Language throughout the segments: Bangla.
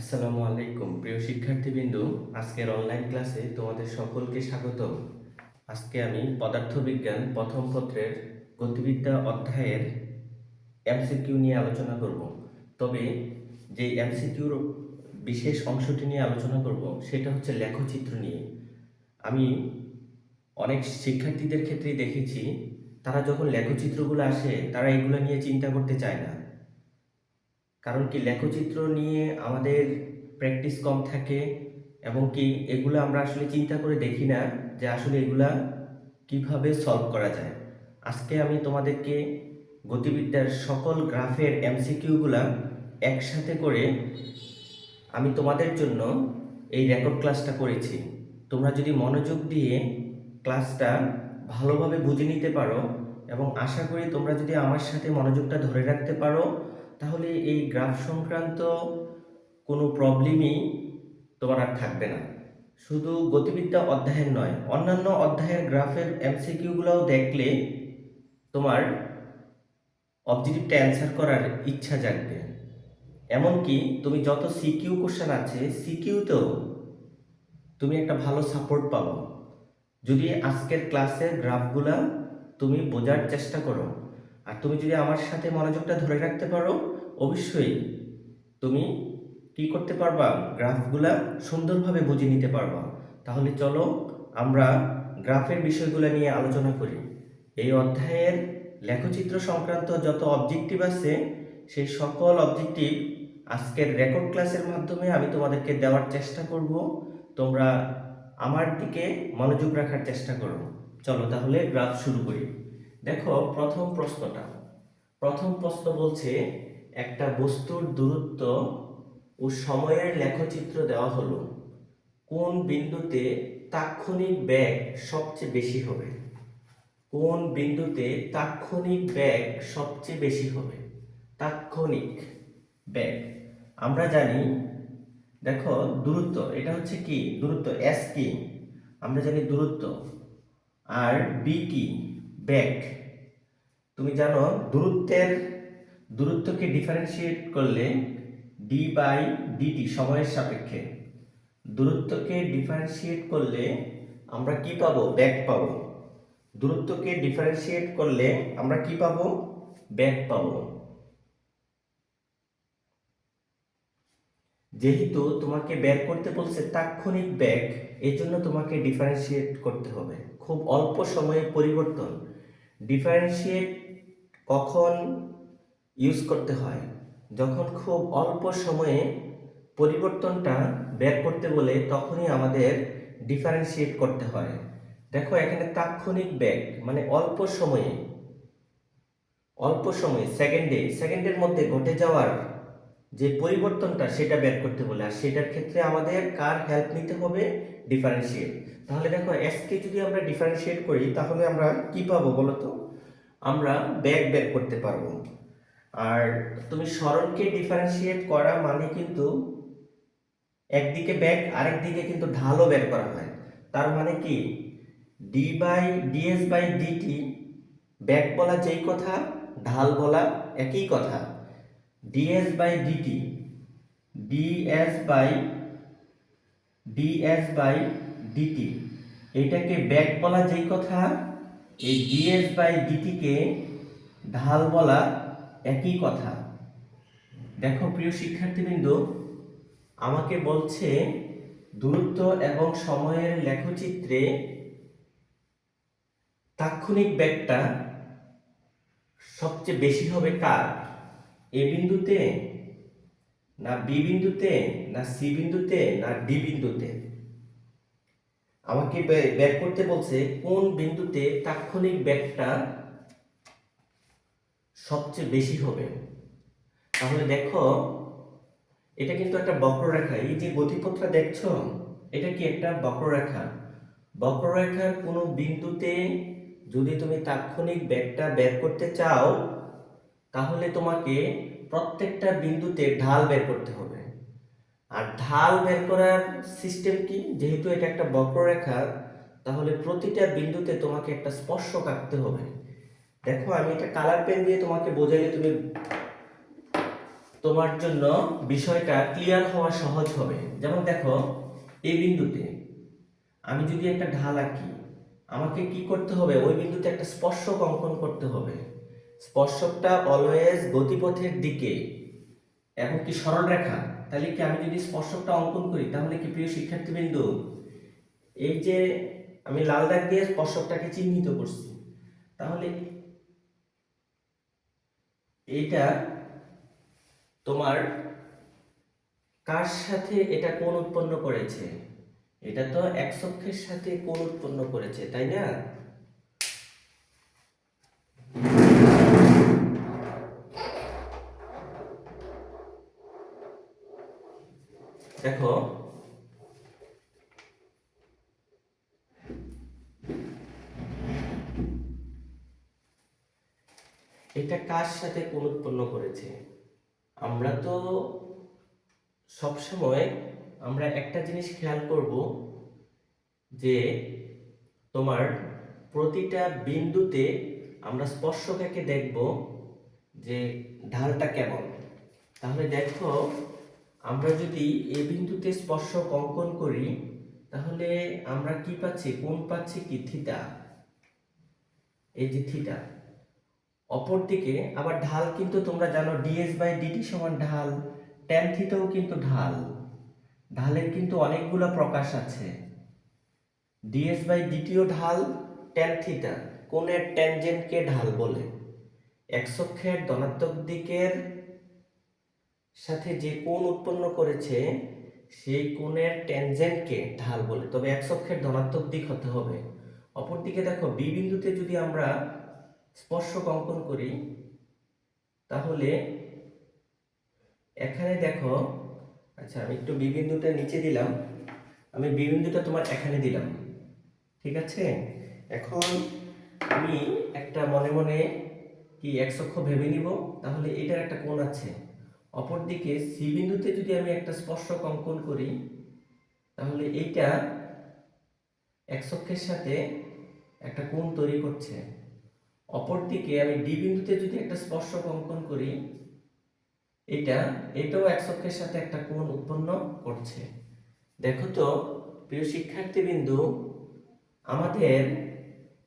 আসসালামু আলাইকুম প্রিয় শিক্ষার্থীবৃন্দ। আজকের অনলাইন ক্লাসে তোমাদের সকলকে স্বাগতম। আজকে আমি পদার্থবিজ্ঞান প্রথম পত্রের গতিবিদ্যা অধ্যায়ের এমসিকিউ নিয়ে আলোচনা করব। তবে যে এমসিকিউর বিশেষ অংশটি নিয়ে আলোচনা করব সেটা হচ্ছে লেখচিত্র নিয়ে। আমি অনেক শিক্ষার্থীদের ক্ষেত্রেই দেখেছি, তারা যখন লেখচিত্রগুলো আসে তারা এগুলো নিয়ে চিন্তা করতে চায় না। কারণ কি, লেখচিত্র নিয়ে আমাদের প্র্যাকটিস কম থাকে এবং কি এগুলো আমরা আসলে চিন্তা করে দেখি না যে আসলে এগুলা কিভাবে সলভ করা যায়। আজকে আমি তোমাদেরকে গতিবিদ্যার সকল গ্রাফের এমসিকিউগুলা একসাথে করে আমি তোমাদের জন্য এই রেকর্ড ক্লাসটা করেছি। তোমরা যদি মনোযোগ দিয়ে ক্লাসটা ভালোভাবে বুঝে নিতে পারো এবং আশা করি তোমরা যদি আমার সাথে মনোযোগটা ধরে রাখতে পারো, তাহলে এই গ্রাফ সংক্রান্ত কোনো প্রবলেমই তোমার আর থাকবে না। শুধু গতিবিদ্যা অধ্যায়ের নয়, অন্যান্য অধ্যায়ের গ্রাফের এমসিকিউগুলোও দেখলে তোমার অবজেক্টিভটা অ্যান্সার করার ইচ্ছা জাগবে। এমনকি তুমি যত সিকিউ কোশ্চেন আছে, সিকিউতেও তুমি একটা ভালো সাপোর্ট পাবো যদি আজকের ক্লাসের গ্রাফগুলা তুমি বোঝার চেষ্টা করো। আর তুমি যদি আমার সাথে মনোযোগটা ধরে রাখতে পারো, অবশ্যই তুমি কি করতে পারবা, গ্রাফগুলা সুন্দরভাবে বুঝে নিতে পারবা। তাহলে চলো আমরা গ্রাফের বিষয়গুলো নিয়ে আলোচনা করি। এই অধ্যায়ের লেখচিত্র সংক্রান্ত যত অবজেক্টিভ আছে, সেই সকল অবজেক্টিভ আজকের রেকর্ড ক্লাসের মাধ্যমে আমি তোমাদেরকে দেওয়ার চেষ্টা করব। তোমরা আমার দিকে মনোযোগ রাখার চেষ্টা করো। চলো তাহলে গ্রাফ শুরু করি। দেখো প্রথম প্রশ্ন বলছে, একটা বস্তুর দূরত্ব ও সময়ের লেখচিত্র দেওয়া হলো, কোন বিন্দুতে তাৎক্ষণিক বেগ সবচেয়ে বেশি হবে? কোন বিন্দুতে তাৎক্ষণিক বেগ সবচেয়ে বেশি হবে? তাৎক্ষণিক বেগ আমরা জানি, দেখো দূরত্ব, এটা হচ্ছে কি দূরত্ব, এস কি আমরা জানি দূরত্ব, আর বি কি বেগ। তুমি জানো দূরত্বকে ডিফারেন্সিয়েট করলে ডি বাই ডিটি সময়ের সাপেক্ষে, দূরত্বকে ডিফারেন্সিয়েট করলে আমরা কি পাবো? বেগ পাবো। দূরত্বকে ডিফারেন্সিয়েট করলে আমরা কি পাবো? বেগ পাবো। যেহেতু তোমাকে বের করতে বলছে তাৎক্ষণিক বেগ, এই জন্য তোমাকে ডিফারেন্সিয়েট করতে হবে। খুব অল্প সময়ে পরিবর্তন। ডিফারেন্সিয়েট কখন ইউজ করতে হয়? যখন খুব অল্প সময়ে পরিবর্তনটা বের করতে বলে, তখনই আমাদের ডিফারেন্সিয়েট করতে হয়। দেখো এখানে তাৎক্ষণিক বেগ মানে অল্প সময়ে সেকেন্ডের মধ্যে ঘটে যাওয়ার যে পরিবর্তনটা, সেটা বের করতে বলে। আর সেটার ক্ষেত্রে আমাদের কার হেল্প নিতে হবে? ডিফারেন্সিয়েট। তাহলে দেখো এস কে যদি আমরা ডিফারেন্সিয়েট করি, তাহলে আমরা কি পাবো বলো তো? আমরা বেগ বের করতে পারবো। আর তুমি সরণকে ডিফারেন্সিয়েট করা মানে কিন্তু একদিকে বেগ, আরেকদিকে কিন্তু ঢালও বের করা হয়। তার মানে কি, ডিএস বাই ডিটি বেগ বলা যেই কথা, ঢাল বলা একই কথা। DS by DT DS by DT এটাকে বেগ বলা যেই কথা, এই ডিএস বাই ডিটিকে ঢাল বলা একই কথা। দেখো প্রিয় শিক্ষার্থীবৃন্দ, আমাকে বলছে দূরত্ব এবং সময়ের লেখচিত্রে তাৎক্ষণিক বেগটা সবচেয়ে বেশি হবে কার? এ বিন্দুতে, না বি বিন্দুতে, না সি বিন্দুতে, না ডি বিন্দুতে? আমাকে বের করতে বলছে কোন বিন্দুতে তাৎক্ষণিক বেগটা সবচেয়ে বেশি হবে। তাহলে দেখো এটা কিন্তু একটা বক্ররেখা। এই যে গতিপথটা দেখছো, এটা কি একটা বক্ররেখা? বক্ররেখার কোনো বিন্দুতে যদি তুমি তাৎক্ষণিক বেগটা বের করতে চাও, তাহলে তোমাকে প্রত্যেকটা বিন্দুতে ঢাল বের করতে হবে। আর ঢাল বের করার সিস্টেম কি? যেহেতু এটা একটা বক্ররেখা, তাহলে প্রতিটা বিন্দুতে তোমাকে একটা স্পর্শক আঁকতে হবে। দেখো আমি এটা কালার পেন দিয়ে তোমাকে বোঝাইলে তোমার জন্য বিষয়টা ক্লিয়ার হওয়া সহজ হবে। যেমন দেখো, এই বিন্দুতে আমি যদি একটা ঢাল আঁকি, আমাকে কি করতে হবে? ওই বিন্দুতে একটা স্পর্শক অঙ্কন করতে হবে। স্পর্শকটা অলওয়েজ গতিপথের দিকে এবং কি সরল রেখা। তাহলে কি আমি যদি স্পর্শকটা অঙ্কন করি, তাহলে কি প্রিয় শিক্ষার্থীবৃন্দ, এই যে আমি লাল দাগ দিয়ে স্পর্শকটাকে চিহ্নিত করছি, তাহলে এইটা তোমার কার সাথে এটা কোণ উৎপন্ন করেছে? এটা তো এক্স অক্ষের সাথে কোণ উৎপন্ন করেছে, তাই না? দেখো, এটা কার সাথে কোণ উৎপন্ন করেছে? আমরা তো সবসময় আমরা একটা জিনিস খেয়াল করব যে তোমার প্রতিটা বিন্দুতে আমরা স্পর্শকাকে দেখব যে ঢালটা কেমন। তাহলে দেখো, আমরা যদি এই বিন্দুতে স্পর্শক অঙ্কন করি, তাহলে আমরা কি পাচ্ছি? কোণ পাচ্ছি কি? থিটা। এই যে থিটা। অপরদিকে আবার ঢাল কিন্তু তোমরা জানো ds/dt সমান ঢাল, ট্যান থিটাও কিন্তু ঢাল। ঢালের কিন্তু অনেকগুলো প্রকাশ আছে। ds/dt ও ঢাল, ট্যান থিটা কোণের ট্যানজেন্টকে ঢাল বলে। এক্স অক্ষের ধনাত্মক দিকের সাথে যে কোণ উৎপন্ন করেছে সেই কোণের ট্যানজেন্টকে ঢাল বলে, তবে এক্স অক্ষের ধনাত্মক দিক হতে হবে। অপরদিকে দেখো, বি বিন্দুতে যদি আমরা স্পর্শক অঙ্কন করি, তাহলে এখানে দেখো, আচ্ছা আমি একটু বি বিন্দুটা নিচে দিলাম, আমি বি বিন্দুটা তোমার এখানে দিলাম, ঠিক আছে? এখন আমি একটা মনে মনে কি এক্স অক্ষ ভেবে নিব, তাহলে এটার একটা কোণ আছে। অপরদিকে সি বিন্দুতে যদি আমি একটা স্পর্শক অঙ্কন করি, তাহলে এইটা এক্স অক্ষের সাথে একটা কোণ তৈরি করছে। অপরদিকে আমি ডি বিন্দুতে যদি একটা স্পর্শক অঙ্কন করি, এটাও এক্স অক্ষের সাথে একটা কোণ উৎপন্ন করছে। দেখো তো প্রিয় শিক্ষার্থীবৃন্দু, আমাদের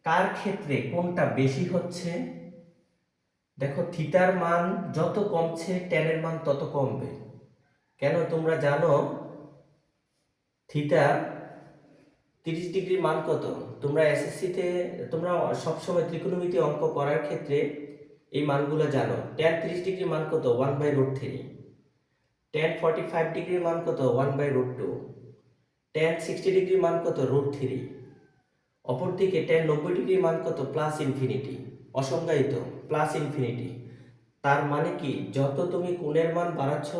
কার ক্ষেত্রে কোণটা বেশি হচ্ছে? দেখো, থিটার মান যত কমছে ট্যানের মান তত কমবে। কেন? তোমরা জানো থিটা 30 ডিগ্রির মান কত? তোমরা এসএসসিতে তোমরা সবসময় ত্রিকোণমিতি অঙ্ক করার ক্ষেত্রে এই মানগুলো জানো। ট্যান 30 ডিগ্রির মান কত? 1/√3। ট্যান 45 ডিগ্রির মান কত? 1/√2। ট্যান 60 ডিগ্রির মান কত? √3। অপরদিকে ট্যান 90 ডিগ্রির মান কত? প্লাস ইনফিনিটি, অসংজ্ঞায়িত, প্লাস ইনফিনিটি। তার মানে কি, যত তুমি কোণের মান বাড়াচ্ছ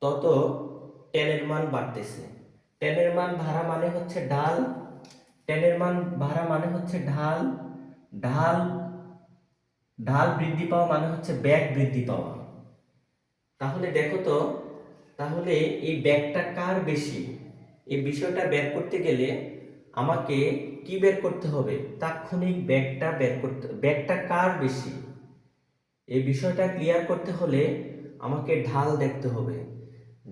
তত ট্যানের মান বাড়তেছে। ট্যানের মান বাড়া মানে হচ্ছে ঢাল, ট্যানের মান বাড়া মানে হচ্ছে ঢাল, ঢাল ঢাল বৃদ্ধি পাওয়া মানে হচ্ছে বেগ বৃদ্ধি পাওয়া। তাহলে দেখো তো, তাহলে এই বেগটা কার বেশি? এই বিষয়টা বের করতে গেলে আমাকে কি বের করতে হবে? তাৎক্ষণিক বেগটা কার বেশি, এই বিষয়টা ক্লিয়ার করতে হলে আমাকে ঢাল দেখতে হবে।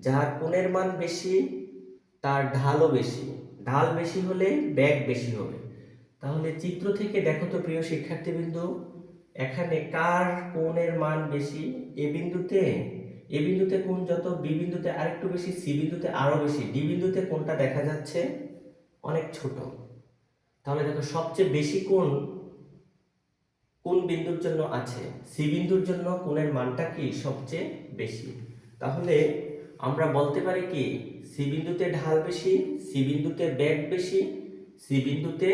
যার কোণের মান বেশি তার ঢালও বেশি, ঢাল বেশি হলে বেগ বেশি হবে। তাহলে চিত্র থেকে দেখো তো প্রিয় শিক্ষার্থীবৃন্দু, এখানে কার কোণের মান বেশি? এ বিন্দুতে কোণ যত, বি বিন্দুতে আরেকটু বেশি, সি বিন্দুতে আরো বেশি, ডি বিন্দুতে কোণটা দেখা যাচ্ছে অনেক ছোট। তাহলে দেখো, সবচেয়ে বেশি কোণ কোন বিন্দুর জন্য আছে? সি বিন্দুর জন্য কোণের মানটা কি সবচেয়ে বেশি। তাহলে আমরা বলতে পারি কি, সি বিন্দুতে ঢাল বেশি, সি বিন্দুতে বেগ বেশি, সি বিন্দুতে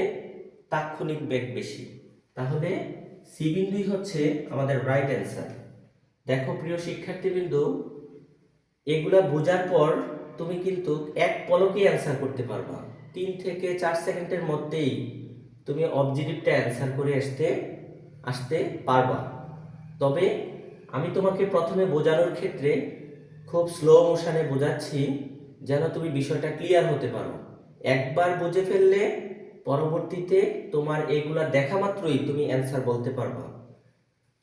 তাৎক্ষণিক বেগ বেশি। তাহলে সি বিন্দুই হচ্ছে আমাদের রাইট অ্যান্সার। দেখো প্রিয় শিক্ষার্থীবৃন্দু, এগুলা বোঝার পর তুমি কিন্তু এক পলকে অ্যান্সার করতে পারবা। 3 থেকে 4 সেকেন্ডের মধ্যেই তুমি অবজেক্টিভটা অ্যান্সার করে আসতে পারবা। তবে আমি তোমাকে প্রথমে বোঝানোর ক্ষেত্রে খুব স্লো মোশনে বোঝাচ্ছি, যেন তুমি বিষয়টা ক্লিয়ার হতে পারো। একবার বুঝে ফেললে পরবর্তীতে তোমার এগুলা দেখা মাত্রই তুমি অ্যান্সার বলতে পারবা।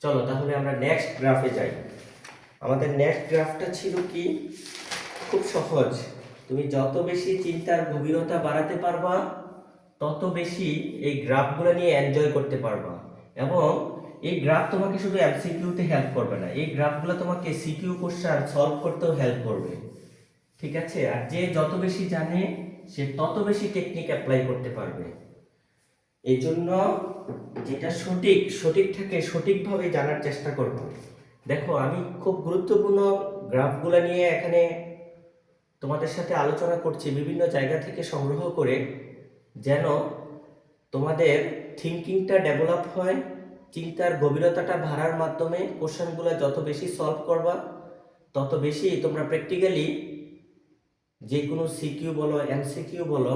চলো তাহলে আমরা নেক্সট গ্রাফে যাই। আমাদের নেট গ্রাফটা ছিল কি, খুব সহজ। তুমি যত বেশি চিন্তার গভীরতা বাড়াতে পারবা তত বেশি এই গ্রাফগুলো নিয়ে এনজয় করতে পারবা। এবং এই গ্রাফ তোমাকে শুধু এমসিকিউতে হেল্প করবে না, এই গ্রাফগুলো তোমাকে সিকিউ কোশ্চেন সলভ করতেও হেল্প করবে। ঠিক আছে? আর যে যত বেশি জানে সে তত বেশি টেকনিক অ্যাপ্লাই করতে পারবে। এই জন্য যেটা সঠিক সঠিকটাকে সঠিকভাবে জানার চেষ্টা করব। দেখো, আমি খুব গুরুত্বপূর্ণ গ্রাফগুলো নিয়ে এখানে তোমাদের সাথে আলোচনা করছি বিভিন্ন জায়গা থেকে সংগ্রহ করে, যেন তোমাদের থিঙ্কিংটা ডেভেলপ হয়, চিন্তার গভীরতাটা বাড়ার মাধ্যমে কোশ্চেনগুলো যত বেশি সলভ করবা তত বেশি তোমরা প্র্যাকটিক্যালি যে কোনো সিকিউ বলো এমসিকিউ বলো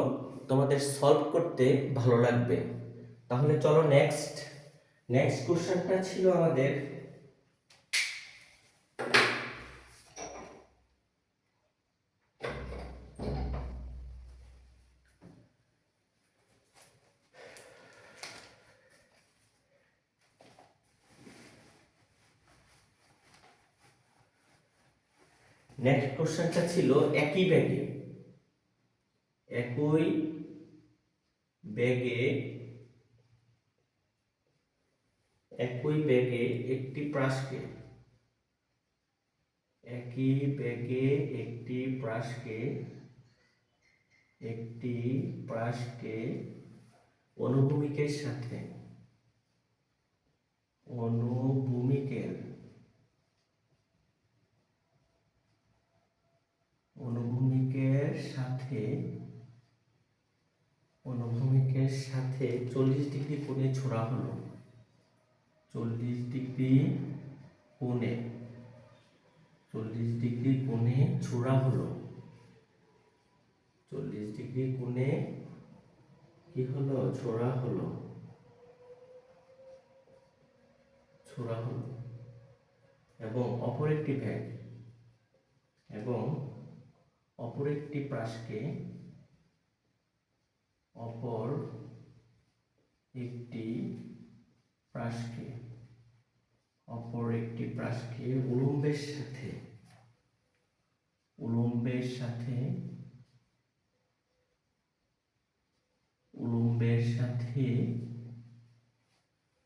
তোমাদের সলভ করতে ভালো লাগবে। তাহলে চলো নেক্সট কোশ্চেনটা ছিল আমাদের একই ব্যাগে একটি প্রাসকে অনুভূমিকের সাথে অনুভূমিকের সাথে 40 ডিগ্রি কোণে ছোড়া হলো। 40 ডিগ্রি কোণে ছোড়া হলো। 40 ডিগ্রি কোণে কি হলো? ছোড়া হলো। এবং অপর একটি প্রাসকে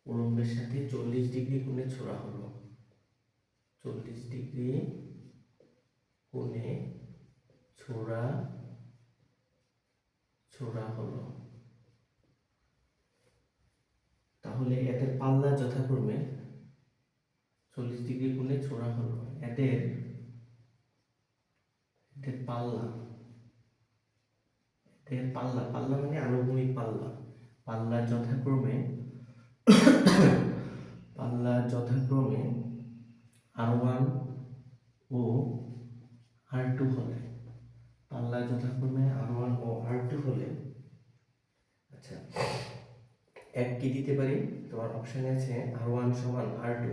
উলম্বের সাথে 40 ডিগ্রি কোণে ছোড়া হলো। 40 ডিগ্রি কোণে ছোড়া হলো। তাহলে এদের পাল্লা যথাক্রমে 40 ডিগ্রি কোণে ছোড়া হলো, এদের পাল্লা মানে আনুভূমিক পাল্লা যথাক্রমে R1 ও R2 হলে, আচ্ছা, এক কি দিতে পারি? তোমার অপশনে আছে R1 সমান R2,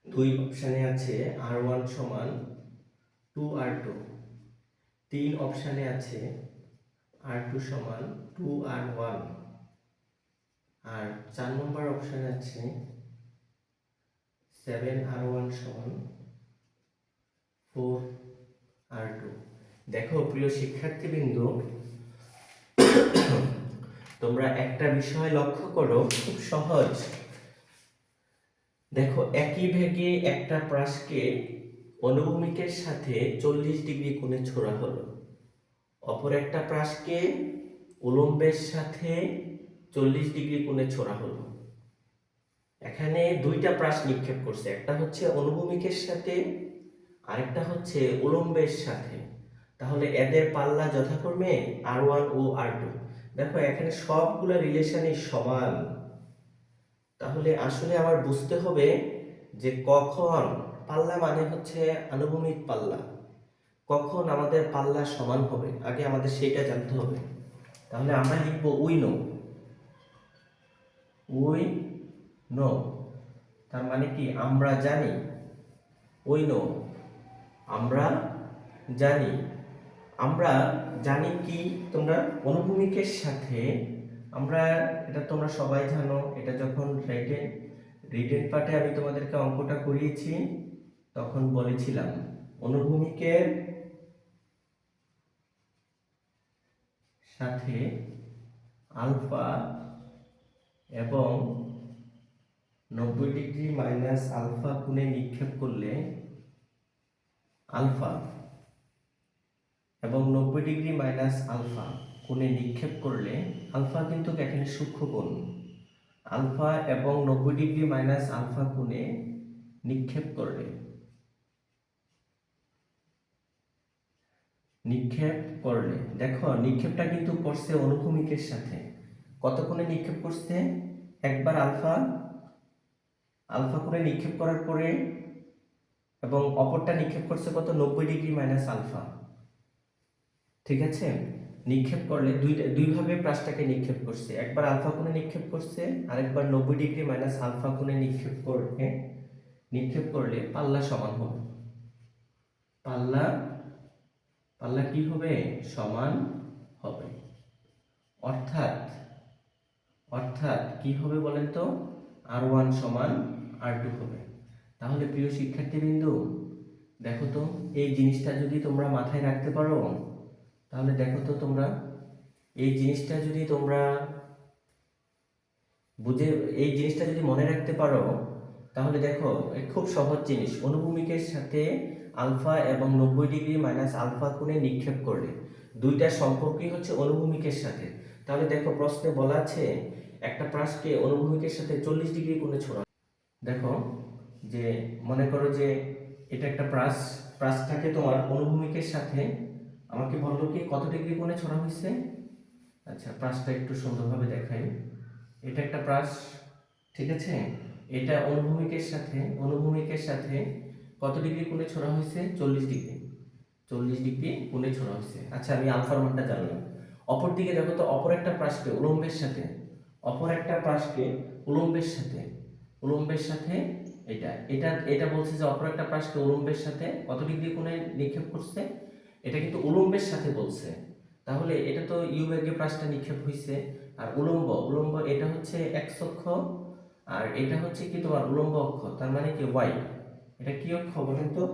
2 অপশনে আছে R1 সমান 2R2, 3 অপশনে আছে R2 সমান 2R1, আর 4 নম্বর অপশনে আছে 7R1 সমান 4R2। দেখো প্রিয় শিক্ষার্থীবৃন্দ, তোমরা একটা বিষয় লক্ষ্য করো, খুব সহজ। দেখো, একই ভেগে একটা প্রাসকে অনুভূমিকের সাথে 40 ডিগ্রি কোণে ছোড়া হলো, অপর একটা প্রাসকে উলম্বের সাথে 40 ডিগ্রি কোণে ছোড়া হলো। এখানে দুইটা প্রাস নিক্ষেপ করছে, একটা হচ্ছে অনুভূমিকের সাথে, আরেকটা হচ্ছে উলম্বের সাথে। তাহলে এদের পাল্লা যথাক্রমে R1 ও R2। দেখো, এখানে সবগুলো রিলেশনই সমান। তাহলে আসলে আমার বুঝতে হবে যে কখন পাল্লা মানে হচ্ছে আনুভূমিক পাল্লা, কখন আমাদের পাল্লা সমান হবে, আগে আমাদের সেটা জানতে হবে। তাহলে আমরা লিখব উই নো। তার মানে কি? আমরা জানি। উই নো, আমরা জানি কি? তোমরা অনুভূমিকের সাথে, এটা তোমরা সবাই জানো, এটা যখন রিটেন পার্টে আমি তোমাদেরকে অঙ্কটা করিয়েছি, তখন বলেছিলাম অনুভূমিকের সাথে আলফা এবং 90 ডিগ্রি মাইনাস আলফা কোণে নিক্ষেপ করলে আলফা এবং 90 ডিগ্রি মাইনাস আলফা কোণে নিক্ষেপ করলে আলফা কিন্তু এখানে সূক্ষ্ম কোণ, আলফা এবং 90 ডিগ্রি মাইনাস আলফা কোণে নিক্ষেপ করলে দেখো নিক্ষেপটা কিন্তু করছে অনুভূমিকের সাথে। কত কোণে নিক্ষেপ করছে? একবার আলফা কোণে নিক্ষেপ করার পরে এবং অপরটা নিক্ষেপ করছে কত? 90 ডিগ্রি মাইনাস আলফা। ঠিক আছে, নিক্ষেপ করলে দুইভাবে প্রাসটাকে নিক্ষেপ করছে, একবার আলফা কোণে নিক্ষেপ করছে, আরেকবার 90 ডিগ্রি মাইনাস আলফা কোণে নিক্ষেপ করলে পাল্লা সমান হবে। পাল্লা কি হবে? সমান হবে। অর্থাৎ কি হবে বলেন তো? R1 সমান R2 হবে। তাহলে প্রিয় শিক্ষার্থীবৃন্দু, দেখো তো এই জিনিসটা যদি তোমরা মাথায় রাখতে পারো, তাহলে দেখো তো তোমরা এই জিনিসটা যদি তোমরা এই জিনিসটা যদি মনে রাখতে পারো, তাহলে দেখো খুব সহজ জিনিস। অনুভূমিকের সাথে আলফা এবং 90 ডিগ্রি মাইনাস আলফা কোণে নিক্ষেপ করলে দুইটার সম্পর্কই হচ্ছে অনুভূমিকের সাথে। তাহলে দেখো প্রশ্নে বলা আছে একটা প্রাসকে অনুভূমিকের সাথে 40 ডিগ্রি কোণে ছোড়া। দেখো যে মনে করো যে এটা একটা প্রাসটাকে তোমার অনুভূমিকের সাথে আমাকে বললো কি কত ডিগ্রি কোণে ছোড়া হয়েছে। আচ্ছা, প্রাসটা একটু সুন্দরভাবে দেখাই। এটা একটা প্রাস, ঠিক আছে, এটা অনুভূমিকের সাথে কত ডিগ্রি কোণে ছোড়া হয়েছে? 40 ডিগ্রি কোণে ছোড়া হয়েছে। আচ্ছা, আমি আলফার মানটা জানলাম। অপর দিকে দেখো তো অপর একটা প্রাসকে উলম্বের সাথে এটা বলছে যে অপর একটা প্রাসকে উলম্বের সাথে কত ডিগ্রি কোণে নিক্ষেপ করছে। এটা কিন্তু উলম্বের সাথে বলছে, তাহলে এটা তো ইউ বেগে প্রাসটা নিক্ষেপ হয়েছে। আর উলম্ব এটা হচ্ছে এক্স অক্ষ, আর এটা হচ্ছে কি তোমার উলম্ব অক্ষ, তার মানে কি ওয়াই। এটা কি অক্ষ বলেন তো?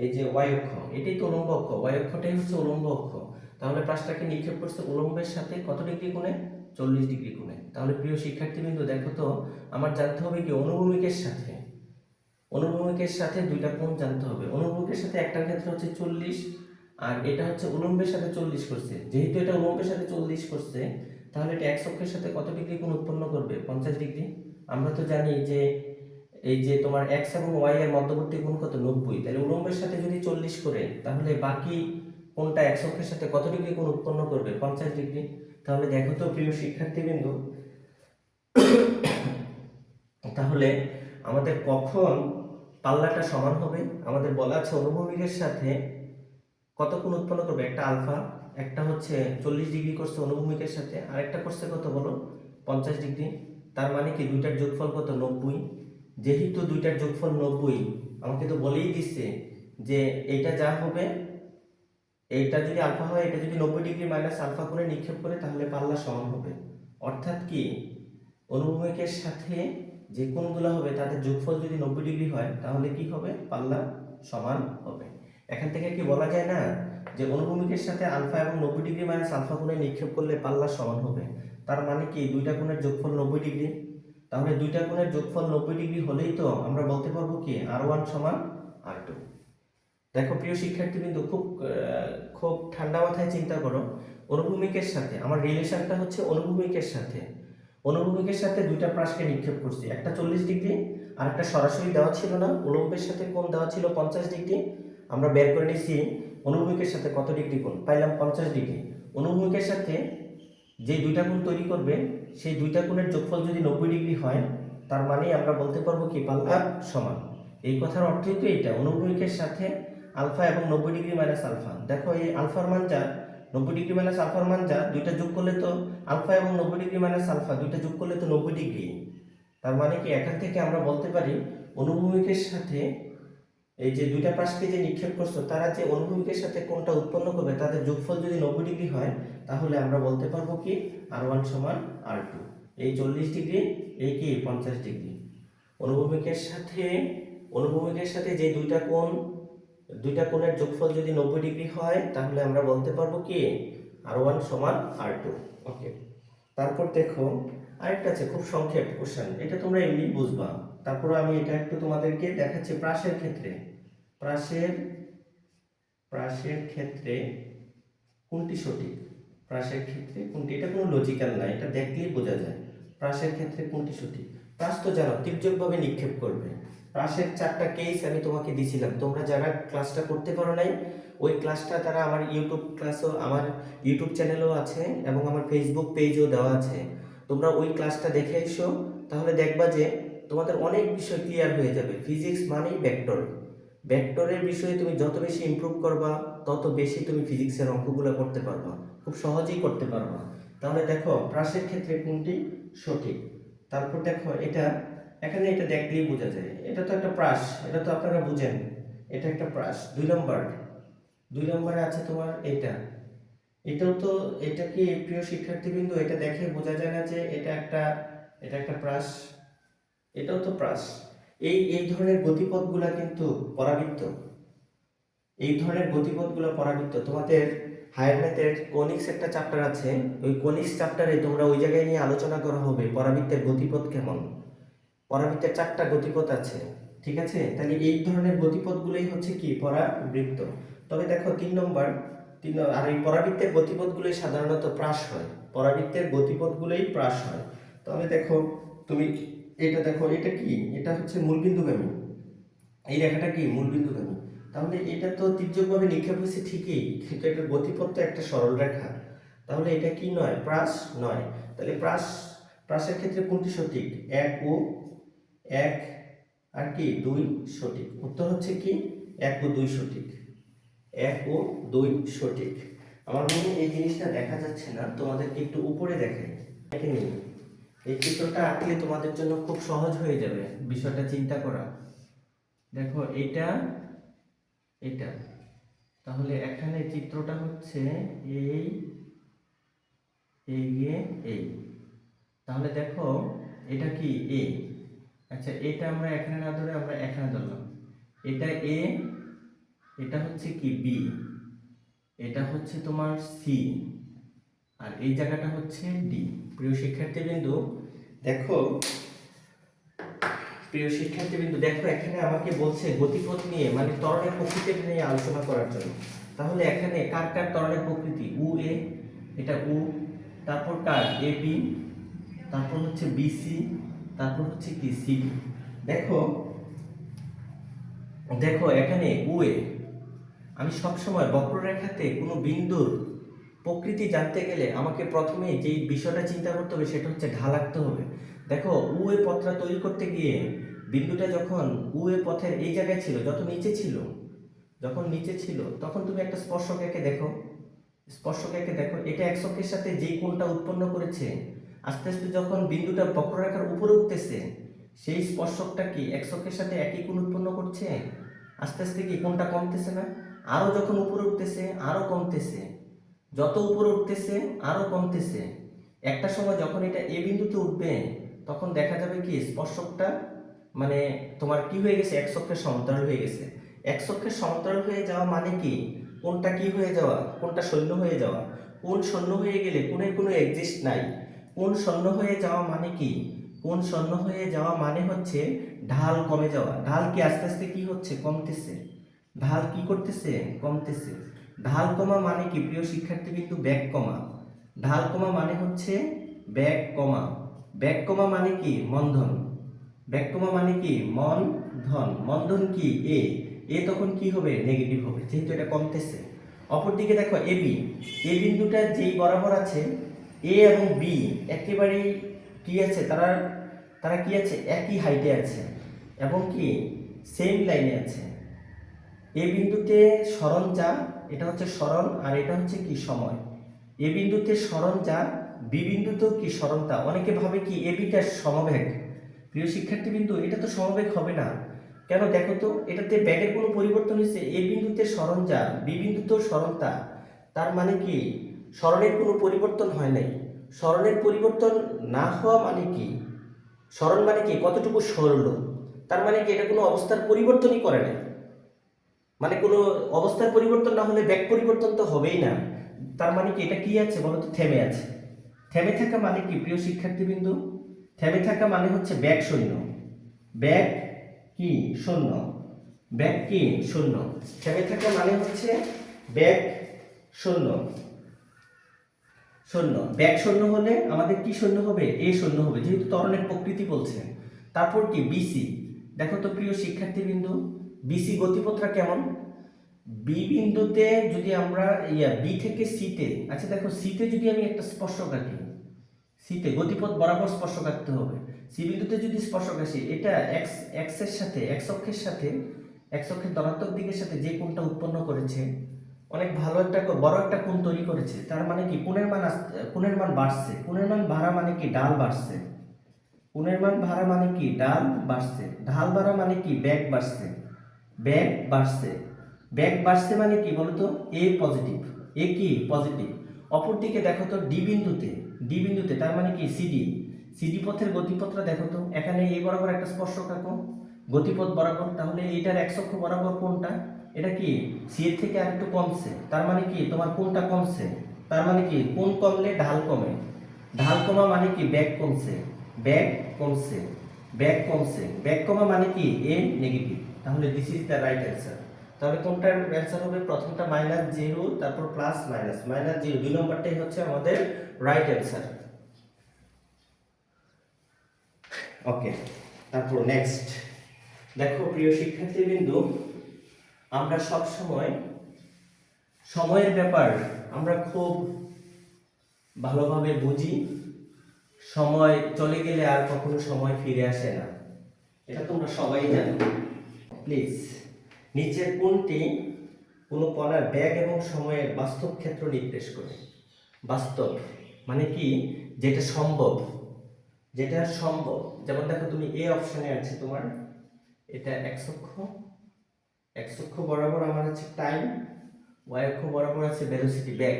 এই যে ওয়াই অক্ষ, এটাই তো উলম্ব অক্ষ, ওয়াই অক্ষটাই হচ্ছে উলম্ব অক্ষ। তাহলে প্রাসটাকে নিক্ষেপ করছে উলম্বের সাথে কত ডিগ্রি কোণে? 40 ডিগ্রি কোণে। তাহলে প্রিয় শিক্ষার্থীবৃন্দ দেখো তো, আমার জানতে হবে কি অনুভূমিকের সাথে দুইটা কোণ জানতে হবে। অনুভূমিকের সাথে একটার ক্ষেত্রে হচ্ছে 40, আর এটা হচ্ছে উলম্বের সাথে 40 করছে। যেহেতু এটা উলম্বের সাথে 40 করছে, তাহলে এটা এক্স অক্ষের সাথে কত ডিগ্রি কোণ উৎপন্ন করবে? 50 ডিগ্রি। আমরা তো জানি যে এই যে তোমার এক্স এবং ওয়াই এর মধ্যবর্তী কোণ কত? 90। তাহলে উলম্বের সাথে যদি 40 করে, তাহলে বাকি কোণটা এক্স অক্ষের সাথে কত ডিগ্রি কোণ উৎপন্ন করবে? 50 ডিগ্রি। তাহলে দেখো তো প্রিয় শিক্ষার্থীবৃন্দ, তাহলে আমাদের কখন পাল্লাটা সমান হবে? আমাদের বলা আছে অনুভূমিকের সাথে কত কোণ উৎপন্ন করবে? একটা আলফা, একটা হচ্ছে 40 ডিগ্রি করছে অনুভূমিকের সাথে, আর একটা করছে কত বলো? 50 ডিগ্রি। তার মানে কি দুইটার যোগফল কত? 90। যেহেতু দুইটার যোগফল 90, আমাকে তো বলেই দিচ্ছে যে এটা যা হবে, এইটা যদি আলফা হয়, এটা যদি 90 ডিগ্রি মাইনাস আলফা কোণে নিক্ষেপ করে, তাহলে পাল্লা সমান হবে। অর্থাৎ কি অনুভূমিকের সাথে যে কোণগুলো হবে তাদের যোগফল যদি 90 ডিগ্রি হয়, তাহলে কি হবে? পাল্লা সমান হবে। এখান থেকে কি বলা যায় না যে অনুভূমিকের সাথে আলফা এবং 90 ডিগ্রি মাইনাস আলফা কোণে নিক্ষেপ করলে পাল্লা সমান হবে? তার মানে কি দুইটা কোণের যোগফল 90 ডিগ্রি। তাহলে দুইটা কোণের যোগফল 90 ডিগ্রি হলেই তো আমরা বলতে পারবো কি R1 সমান R2। দেখো প্রিয় শিক্ষার্থীবৃন্দ, খুব ঠান্ডা মাথায় চিন্তা করো। অনুভূমিকের সাথে আমার রিলেশনটা হচ্ছে অনুভূমিকের সাথে দুইটা প্রাসকে নিক্ষেপ করছি, একটা 40 ডিগ্রি আর একটা সরাসরি দেওয়া ছিল না, উলম্বের সাথে কোণ দেওয়া ছিল 50 ডিগ্রি। আমরা বের করে নিছি অনুভূমিকের সাথে কত ডিগ্রি কোণ পাইলাম? 50 ডিগ্রি। অনুভূমিকের সাথে যে দুইটা কোণ তৈরি করবে, সেই দুইটা কোণের যোগফল যদি 90 ডিগ্রি হয়, তার মানে আমরা বলতে পারবো কি পাল্লা সমান। এই কথার অর্থই তো এইটা, অনুভূমিকের সাথে আলফা এবং 90 ডিগ্রি মাইনাস আলফা। দেখো এই আলফার মান যা, 90 ডিগ্রি মাইনাস আলফার মান যা, দুইটা যোগ করলে তো আলফা এবং 90 ডিগ্রি মাইনাস আলফা দুইটা যোগ করলে তো 90 ডিগ্রি। তার মানে কি এখান থেকে আমরা বলতে পারি অনুভূমিকের সাথে এই যে দুইটা প্রাসকে যে নিক্ষেপ করছো, তারা যে অনুভূমিকের সাথে কোণটা উৎপন্ন করবে, তাদের যোগফল যদি 90 ডিগ্রি হয়, তাহলে আমরা বলতে পারবো কি R1 সমান R2। এই 40 ডিগ্রি, এই কি 50 ডিগ্রি। অনুভূমিকের সাথে যে দুইটা কোণের যোগফল যদি 90 ডিগ্রি হয় তাহলে আমরা বলতে পারবো কি R1 সমান R2। ওকে, তারপর দেখো আরেকটা আছে, খুব সংক্ষেপ কোশ্চেন, এটা তোমরা এমনি বুঝবা। তারপর আমি এটা একটু তোমাদেরকে দেখাচ্ছি। প্রাসের ক্ষেত্রে কোনটি সঠিক? প্রাসের ক্ষেত্রে কোনটি, এটা কোনো লজিক্যাল না, এটা দেখলেই বোঝা যায়। প্রাসের ক্ষেত্রে কোনটি সঠিক? প্রাস তো জানো তির্যকভাবে নিক্ষেপ করবে। প্রাসের 4টা কেস আমি তোমাকে দিয়েছিলাম, তোমরা যারা ক্লাসটা করতে পারো নাই ওই ক্লাসটা তারা আমার আমার ইউটিউব চ্যানেলও আছে এবং আমার ফেসবুক পেজও দেওয়া আছে, তোমরা ওই ক্লাসটা দেখে এসো, তাহলে দেখবা যে তোমাদের অনেক বিষয় ক্লিয়ার হয়ে যাবে। ফিজিক্স মানেই ভেক্টরের বিষয়ে তুমি যত বেশি ইমপ্রুভ করবা তত বেশি তুমি ফিজিক্সের অঙ্কগুলো করতে পারবা, খুব সহজেই করতে পারবা। তাহলে দেখো প্রাসের ক্ষেত্রে কোনটি সঠিক। তারপর দেখো এখানে এটা দেখলেই বোঝা যায়, এটা তো একটা প্রাস, এটা তো আপনারা বুঝেন, এটা একটা প্রাস। 2 নম্বরে আছে তোমার এটাও তো, এটা কি প্রিয় শিক্ষার্থীবৃন্দ, এটা দেখে বোঝা যায় না যে এটা একটা প্রাস? এটাও তো প্রাস। এই ধরনের গতিপথগুলা কিন্তু পরাবৃত্ত, তোমাদের হায়ার ম্যাথের কনিক্স একটা চ্যাপ্টার আছে, ওই কনিক্স চ্যাপ্টারে তোমরা ওই জায়গায় নিয়ে আলোচনা করা হবে পরাবৃত্তের গতিপথ কেমন। পরাবৃত্তের 4টা গতিপথ আছে, ঠিক আছে? তাহলে এই ধরনের গতিপথগুলোই হচ্ছে কি পরাবৃত্ত। তবে দেখো 3 নম্বর, আর এই পরাবৃত্তের গতিপথগুলোই সাধারণত প্রাস হয়, তবে দেখো তুমি এটা দেখো, এটা কি, এটা হচ্ছে মূলবিন্দুগামী, এই রেখাটা কি মূলবিন্দুগামী। তাহলে এটা তো তির্যকভাবে নিক্ষেপ হয়েছে ঠিকই, কিন্তু এটার গতিপথ তো একটা সরল রেখা, তাহলে এটা কি নয়? প্রাস নয়। তাহলে প্রাসের ক্ষেত্রে কোনটি সঠিক? 1 আর কি 2 সঠিক। উত্তর হচ্ছে কি 1 ও 2 সঠিক। আমার মনে এই জিনিসটা দেখা যাচ্ছে না, তোমাদেরকে একটু উপরে দেখাই। দেখে নিন, এই চিত্রটা আঁকলে তোমাদের জন্য খুব সহজ হয়ে যাবে বিষয়টা চিন্তা করা। দেখো এটা, তাহলে এখানে চিত্রটা হচ্ছে এই, তাহলে দেখো এটা কি এ, আচ্ছা এটা আমরা এখানে না ধরে আমরা এখানে ধরলাম, এটা এ, এটা হচ্ছে কি বি, এটা হচ্ছে তোমার সি, আর এই জায়গাটা হচ্ছে ডি। প্রিয় শিক্ষার্থীবৃন্দ দেখো, এখানে আমাকে বলছে গতিপথ নিয়ে, মানে ত্বরণের প্রকৃতি নিয়ে আলোচনা করার জন্য। তাহলে এখানে কার ত্বরণের প্রকৃতি? উ এ, এটা উ, তারপর কার এ বি, তারপর হচ্ছে বি সি, তারপর হচ্ছে কি সি ডি। দেখো এখানে উ এ, আমি সবসময় বক্ররেখাতে কোনো বিন্দুর প্রকৃতি জানতে গেলে আমাকে প্রথমে যেই বিষয়টা চিন্তা করতে হবে সেটা হচ্ছে ঢাল আঁকতে হবে। দেখো উ এ পথটা তৈরি করতে গিয়ে বিন্দুটা যখন উ এ পথের এই জায়গায় ছিল, যখন নিচে ছিল তখন তুমি একটা স্পর্শক এঁকে দেখো, এটা x অক্ষের সাথে যেই কোণটা উৎপন্ন করেছে, আস্তে আস্তে যখন বিন্দুটা বক্ররেখার উপরে উঠতেছে সেই স্পর্শকটা কি x অক্ষের সাথে একই কোণ উৎপন্ন করছে, আস্তে আস্তে কি কোণটা কমতেছে না? আরো যখন উপরে উঠতেছে আরো কমতেছে, যত উপরে উঠতেছে আরো কমতেছে। একটা সময় যখন এটা এ বিন্দুতে উঠবে তখন দেখা যাবে কি স্পর্শকটা মানে তোমার কি হয়ে গেছে, x অক্ষের সমান্তরাল হয়ে গেছে। x অক্ষের সমান্তরাল হয়ে যাওয়া মানে কি, কোণটা কি হয়ে যাওয়া, কোণটা শূন্য হয়ে যাওয়া। কোণ শূন্য হয়ে গেলে কোণের কোনো এক্সিস্ট নাই। কোণ শূন্য হয়ে যাওয়া মানে কি, কোণ শূন্য হয়ে যাওয়া মানে হচ্ছে ঢাল কমে যাওয়া। ঢাল কি আস্তে আস্তে কি হচ্ছে, কমতেছে। ঢাল কি করতেছে, কমতেছে। ঢাল কমা মানে কি প্রিয় শিক্ষার্থী, কিন্তু ব্যাক কমা। ঢাল কমা মানে হচ্ছে ব্যাক কমা। ব্যাক কমা মানে কি মন্ধন। ব্যাক কমা মানে কি মন্ধন। মন্ধন কি এ তখন কি হবে, নেগেটিভ হবে, যেহেতু এটা কমতেছে। অপরদিকে দেখো এ বি, এ বিন্দুটা যেই বরাবর আছে এ এবং বি একেবারেই কি আছে, তারা কি আছে, একই হাইটে আছে এবং কি সেম লাইনে আছে। এ বিন্দুতে সরণ যা, এটা হচ্ছে সরণ, আর এটা হচ্ছে কি সময়। এ বিন্দুতে সরণ যা, বি বিন্দুতেও কি সরণ তা। অনেকে ভাবে কি এ বিটা সমবেগ। প্রিয় শিক্ষার্থী বিন্দু, এটা তো সমবেগ হবে না। কেন দেখো তো, এটাতে বেগের কোনো পরিবর্তন হয়েছে, এ বিন্দুতে সরণ যা, বি বিন্দুতেও সরণ তা। তার মানে কি সরণের কোনো পরিবর্তন হয় নাই। সরণের পরিবর্তন না হওয়া মানে কি, সরণ মানে কি কতটুকু সরল, তার মানে কি এটা কোনো অবস্থার পরিবর্তনই করে না। মানে কোনো অবস্থার পরিবর্তন না হলে বেগ পরিবর্তন তো হবেই না। তার মানে কি এটা কি আছে বলো তো, থেমে আছে। থেমে থাকা মানে কি প্রিয় শিক্ষার্থীবৃন্দ? থেমে থাকা মানে হচ্ছে বেগ শূন্য। বেগ কি শূন্য, বেগ কি শূন্য। থেমে থাকা মানে হচ্ছে বেগ শূন্য। শূন্য, বেগ শূন্য হলে আমাদের কি শূন্য হবে? এ শূন্য হবে, যেহেতু ত্বরণের প্রকৃতি বলছে। তারপর কি বিসি, দেখো তো প্রিয় শিক্ষার্থীবৃন্দ, বিসি গতিপথটা কেমন? বি বিন্দুতে যদি আমরা বি থেকে সিতে, আচ্ছা দেখো সিতে যদি আমি একটা স্পর্শক আঁকি, সিতে গতিপথ বরাবর স্পর্শক আঁকতে হবে। সি বিন্দুতে যদি স্পর্শক আসি, এটা এক্স এক্স এর সাথে, এক্স অক্ষের সাথে, এক্স অক্ষের ধনাত্মক দিকের সাথে যে কোণটা উৎপন্ন করেছে, অনেক ভালো একটা বড় একটা কোণ তৈরি করেছে। তার মানে কি কোণের মান বাড়ছে। কোণের মান বাড়া মানে কি ঢাল বাড়ছে। কোণের মান বাড়া মানে কি ঢাল বাড়ছে। ঢাল বাড়া মানে কি বেগ বাড়ছে। বেগ বাড়ছে। বেগ বাড়ছে মানে কি বলতো? এ পজিটিভ, এ কি পজিটিভ। অপরদিকে দেখো তো ডি বিন্দুতে, ডি বিন্দুতে তার মানে কি সিডি, সিডি পথের গতিপথটা দেখো তো। এখানে এই বরাবর একটা স্পর্শক আঁকো গতিপথ বরাবর, তাহলে এইটার এক্স অক্ষ বরাবর কোনটা? এটা কি সি এর থেকে আর একটু কমছে, তার মানে কি তোমার কোনটা কমছে? তার মানে কি কোন কমলে ঢাল কমে। ঢাল কমা মানে কি বেগ কমছে। বেগ কমছে, বেগ কমছে। বেগ কমা মানে কি এ নেগেটিভ। তাহলে this is the right answer. তাহলে কোনটার অ্যান্সার হবে? প্রথমটা -0, তারপর প্লাস মাইনাস, -0, দুই নম্বরটাই হচ্ছে আমাদের রাইট অ্যান্সার। ওকে, তারপর নেক্সট দেখো প্রিয় শিক্ষার্থীবৃন্দু, আমরা সব সময় সময়ের ব্যাপার আমরা খুব ভালোভাবে বুঝি। সময় চলে গেলে আর কখনো সময় ফিরে আসে না, এটা তোমরা সবাই জানো। প্লিজ, নিচের কোনটি কোনো কণার বেগ এবং সময়ের বাস্তব ক্ষেত্র নির্দেশ করে? বাস্তব মানে কি যেটা সম্ভব, যেটা সম্ভব। যেমন দেখো তুমি এ অপশনে আছে তোমার, এটা এক্স অক্ষ, এক্স অক্ষ বরাবর আমার আছে টাইম, ওয়াই অক্ষ বরাবর আছে ভেলোসিটি বেগ।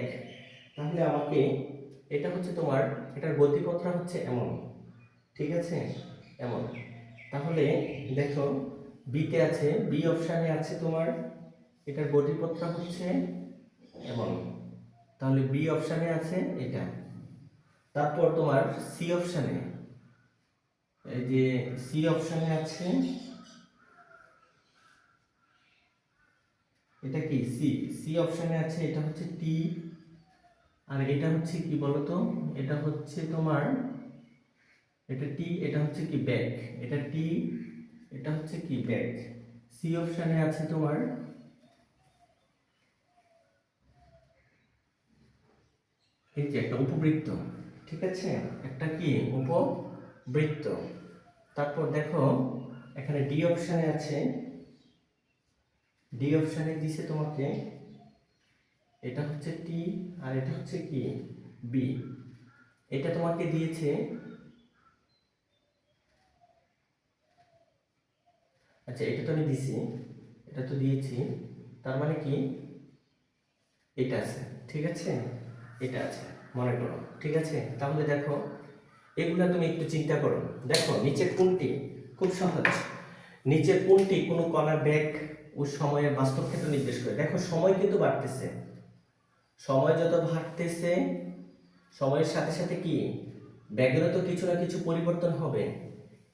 তাহলে আমাকে এটা হচ্ছে তোমার, এটার গতিপথটা হচ্ছে এমন, ঠিক আছে, এমন। তাহলে দেখো বিতে আছে, বি অপশানে আছে তোমার, এটার গতিপথটা হচ্ছে এমন। তাহলে বি অপশানে আছে এটা। তারপর তোমার সি অপশানে, এই যে সি অপশানে আছে, এটা কি সি, সি অপশানে আছে, এটা হচ্ছে টি, আর এটা হচ্ছে কি বলতো, এটা হচ্ছে তোমার, এটা টি, এটা হচ্ছে কি ব্যাক, এটা টি, এটা হচ্ছে কি ব্যাক। সি অপশানে আছে তোমার, এই যে একটা উপবৃত্ত, ঠিক আছে, একটা কি উপবৃত্ত। তারপর দেখো এখানে ডি অপশানে আছে, ডি অপশানে দিছে তোমাকে, এটা হচ্ছে টি আর এটা হচ্ছে কি বি। এটা তোমাকে দিয়েছে, আচ্ছা এটা তো আমি দিছি, এটা তো দিয়েছি, তার মানে কি এটা আছে, ঠিক আছে, এটা আছে, মনে করো, ঠিক আছে। তাহলে দেখো এগুলা তুমি একটু চিন্তা করো। দেখো নিচের কোনটি, খুব সহজ, নিচের কোনটি কোনো কণার বেগ ও সময়ের বাস্তব ক্ষেত্র নির্দেশ করে? দেখো সময় কিন্তু বাড়তেছে, সময় যত বাড়তেছে সময়ের সাথে সাথে কি বেগেরও তো কিছু না কিছু পরিবর্তন হবে।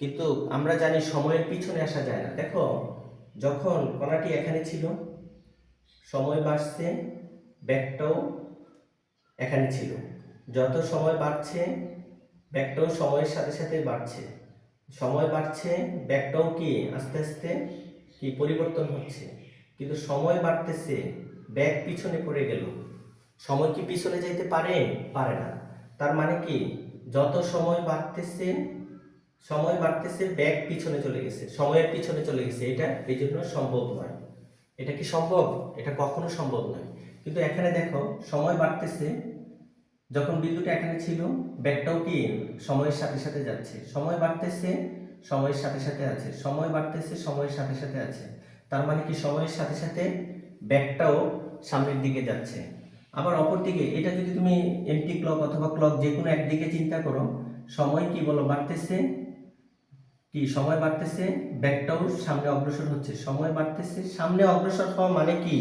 কিন্তু আমরা জানি সময়ের পিছনে আসা যায় না। দেখো যখন কণাটি এখানে ছিল সময় বাড়ছে, বেগটাও এখানে ছিল, যত সময় বাড়ছে বেগটাও সময়ের সাথে সাথে বাড়ছে। সময় বাড়ছে, বেগটাও কি আস্তে আস্তে কি পরিবর্তন হচ্ছে। কিন্তু সময় বাড়তেছে, বেগ পিছনে পড়ে গেল। সময় কি পিছনে যাইতে পারে? পারে না। তার মানে কি যত সময় বাড়তেছে, সময় বাড়তেছে, বেগ পিছনে চলে গেছে, সময়ের পিছনে চলে গেছে, এটা এই জন্য সম্ভব নয়। এটা কি সম্ভব? এটা কখনো সম্ভব নয়। কিন্তু এখানে দেখো সময় বাড়তেছে, যখন বিন্দুটা এখানে ছিল বেগটাও কি সময়ের সাথে সাথে যাচ্ছে, সময় বাড়তেছে সময়ের সাথে সাথে আছে, সময় বাড়তেছে সময়ের সাথে সাথে আছে। তার মানে কি সময়ের সাথে সাথে বেগটাও সামনের দিকে যাচ্ছে। আবার অপর দিকে এটা যদি তুমি এন্টি ক্লক অথবা ক্লক যে কোনো একদিকে চিন্তা করো, সময় কি বলো বাড়তেছে, কি সময় বাড়তেছে, ব্যাগটাও সামনে অগ্রসর হচ্ছে। সময় বাড়তেছে, সামনে অগ্রসর হওয়া মানে কি,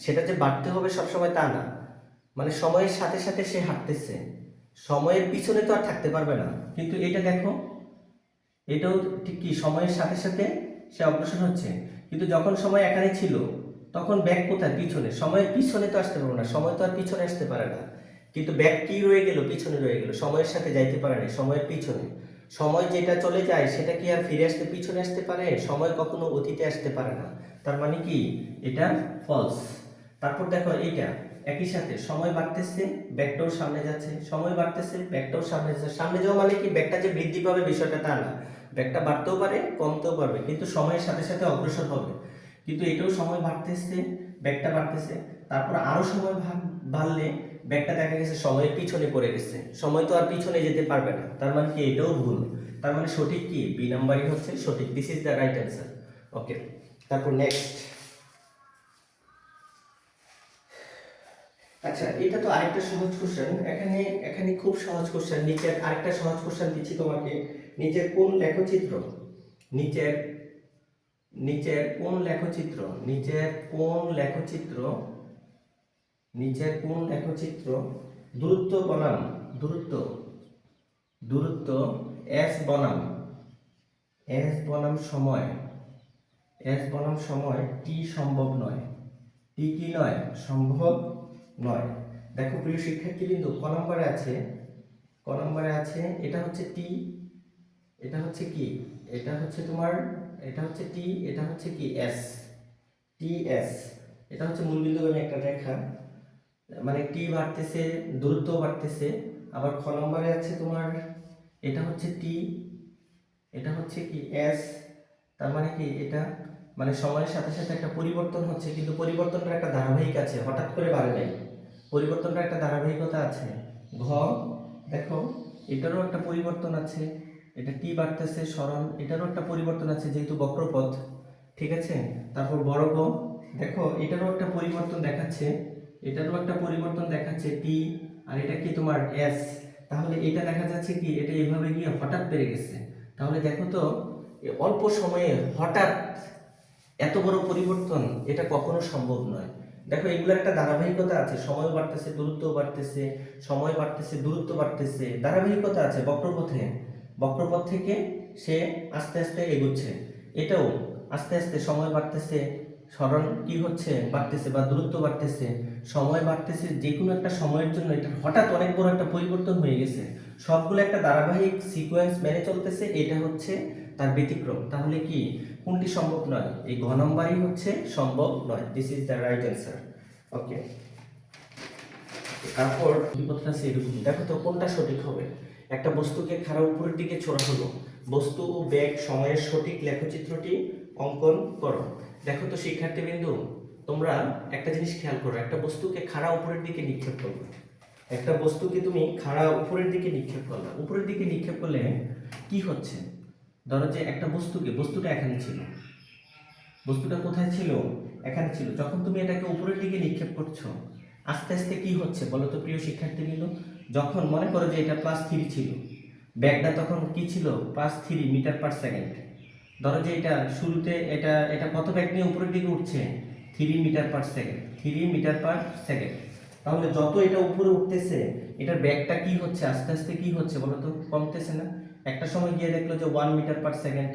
সেটা যে বাড়তে হবে সবসময় তা না, মানে সময়ের সাথে সাথে সে হাঁটতেছে, সময়ের পিছনে তো আর থাকতে পারবে না। কিন্তু এটা দেখো, এটাও ঠিক কি সময়ের সাথে সাথে সে অগ্রসর হচ্ছে, কিন্তু যখন সময় এখানে ছিল তখন ব্যাগ কোথায়, পিছনে। সময়ের পিছনে তো আসতে পারবো না, সময় তো আর পিছনে আসতে পারে না, কিন্তু ব্যাগ কি রয়ে গেল, পিছনে রয়ে গেল, সময়ের সাথে যাইতে পারে না, সময়ের পিছনে। সময় যেটা চলে যায় সেটা কি আর ফিরে আসতে পিছনে আসতে পারে, সময় কখনো অতীতে আসতে পারে না। তার মানে কি এটা ফলস। তারপর দেখো এইটা একই সাথে সময় বাড়তেছে, ব্যাগটাও সামনে যাচ্ছে, সময় বাড়তেছে, ব্যাগটাও সামনে যাচ্ছে। সামনে যাওয়া মানে কি ব্যাগটা যে বৃদ্ধি পাবে বিষয়টা তা না, ব্যাগটা বাড়তেও পারে কমতেও পারবে, কিন্তু সময়ের সাথে সাথে অগ্রসর হবে। কিন্তু এটাও সময় বাড়তেছে, ব্যাগটা বাড়তেছে, তারপর আরো সময় বাড়লে ব্যাগটা দেখা গেছে সময়ের পিছনে পড়ে গেছে, সময় তো আর পিছনে যেতে পারবে না। তার মানে কি এটাও ভুল। তার মানে সঠিক কি বি নাম্বারই হচ্ছে সঠিক। This is the right answer. Okay, তারপর নেক্সট। আচ্ছা, এটা তো আরেকটা সহজ কোশ্চেন। এখানে এখানে খুব সহজ কোশ্চেন। নিচের আরেকটা সহজ কোশ্চেন দিচ্ছি তোমাকে। নিচের কোন লেখচিত্র, নিচের নিচের কোন লেখচিত্র, নিচের কোন লেখচিত্র, নিচের কোন লেখচিত্র দূরত্ব বনাম দূরত্ব, দূরত্ব এস বনাম সময়, এস বনাম সময় টি সম্ভব নয়, টি কি নয়, সম্ভব নয়। দেখো প্রিয় শিক্ষার্থীবৃন্দু, ক নম্বরে আছে, ক নম্বরে আছে, এটা হচ্ছে টি, এটা হচ্ছে কি, এটা হচ্ছে তোমার, এটা হচ্ছে টি, এটা হচ্ছে কি এস, টি এস। এটা হচ্ছে মূলবিন্দুগামী একটা রেখা, মানে টি বাড়তেছে, দূরত্ব বাড়তেছে। আবার খ নম্বরে আছে তোমার, এটা হচ্ছে টি, এটা হচ্ছে কি এস। তার মানে কি এটা, মানে সময়ের সাথে সাথে একটা পরিবর্তন হচ্ছে, কিন্তু পরিবর্তনটা একটা ধারাবাহিক আছে, হঠাৎ করে বাড়ে নাই, পরিবর্তনটা একটা ধারাবাহিকতা আছে। ঘ দেখো, এটারও একটা পরিবর্তন আছে, এটা টি বাড়তেছে সরণ, এটারও একটা পরিবর্তন আছে যেহেতু বক্রপথ, ঠিক আছে। তারপর বড় গ দেখো, এটারও একটা পরিবর্তন দেখাচ্ছে, এটারও একটা পরিবর্তন দেখাচ্ছে টি, আর এটা কি তোমার এস। তাহলে এটা দেখা যাচ্ছে কি এটা এইভাবে গিয়ে হঠাৎ বেড়ে গেছে। তাহলে দেখো তো, অল্প সময়ে হঠাৎ এত বড় পরিবর্তন এটা কখনো সম্ভব নয়। দেখো এগুলোর একটা ধারাবাহিকতা আছে, সময় বাড়তেছে দূরত্ব বাড়তেছে, সময় বাড়তেছে দূরত্ব বাড়তেছে, ধারাবাহিকতা আছে বক্রপথে। বক্রপথ থেকে সে আস্তে আস্তে এগোচ্ছে, এটাও আস্তে আস্তে সময় বাড়তেছে, সরণ কি হচ্ছে বাড়তেছে বা দূরত্ব বাড়তেছে, সময় বাড়তেছে, যে কোনো একটা সময়ের জন্য এটা হঠাৎ অনেক বড় একটা পরিবর্তন হয়ে গেছে। সবগুলো একটা ধারাবাহিক সিকোয়েন্স মেনে চলতেছে, এটা হচ্ছে তার ব্যতিক্রম। তাহলে কি কোনটি সম্ভব নয়, এই ঘ নম্বরই হচ্ছে সম্ভব নয়। This is the right answer. Okay, তারপর বিপদটা আছে এরকম, দেখো তো কোনটা সঠিক হবে। একটা বস্তুকে খাড়া উপরের দিকে ছোড়া হলো, বস্তু ও ব্যাগ সময়ের সঠিক লেখচিত্রটি অঙ্কন করো। দেখো তো শিক্ষার্থীবৃন্দু, তোমরা একটা জিনিস খেয়াল করো, একটা বস্তুকে খাড়া উপরের দিকে নিক্ষেপ করবে, একটা বস্তুকে তুমি খাড়া উপরের দিকে নিক্ষেপ করলে, উপরের দিকে নিক্ষেপ করলে কি হচ্ছে, ধরো যে একটা বস্তুকে, বস্তুটা এখানে ছিল, বস্তুটা কোথায় ছিল, এখানে ছিল, যখন তুমি এটাকে উপরের দিকে নিক্ষেপ করছো আস্তে আস্তে কি হচ্ছে বলো তো প্রিয় শিক্ষার্থীবৃন্দ। যখন মনে করো যে এটা +3 ছিল, ব্যাগটা তখন কি ছিল, +3 মিটার পার সেকেন্ড। ধরো যে এটা শুরুতে এটা এটা কত ব্যাগ নিয়ে উপরের দিকে উঠছে, 3 meter per second, 3 meter per second. তাহলে যত এটা উপরে উঠতেছে এটার ব্যাগটা কি হচ্ছে, আস্তে আস্তে কি হচ্ছে বলো তো, কমতেছে না। একটা সময় গিয়ে দেখলো যে 1 মিটার পার সেকেন্ড,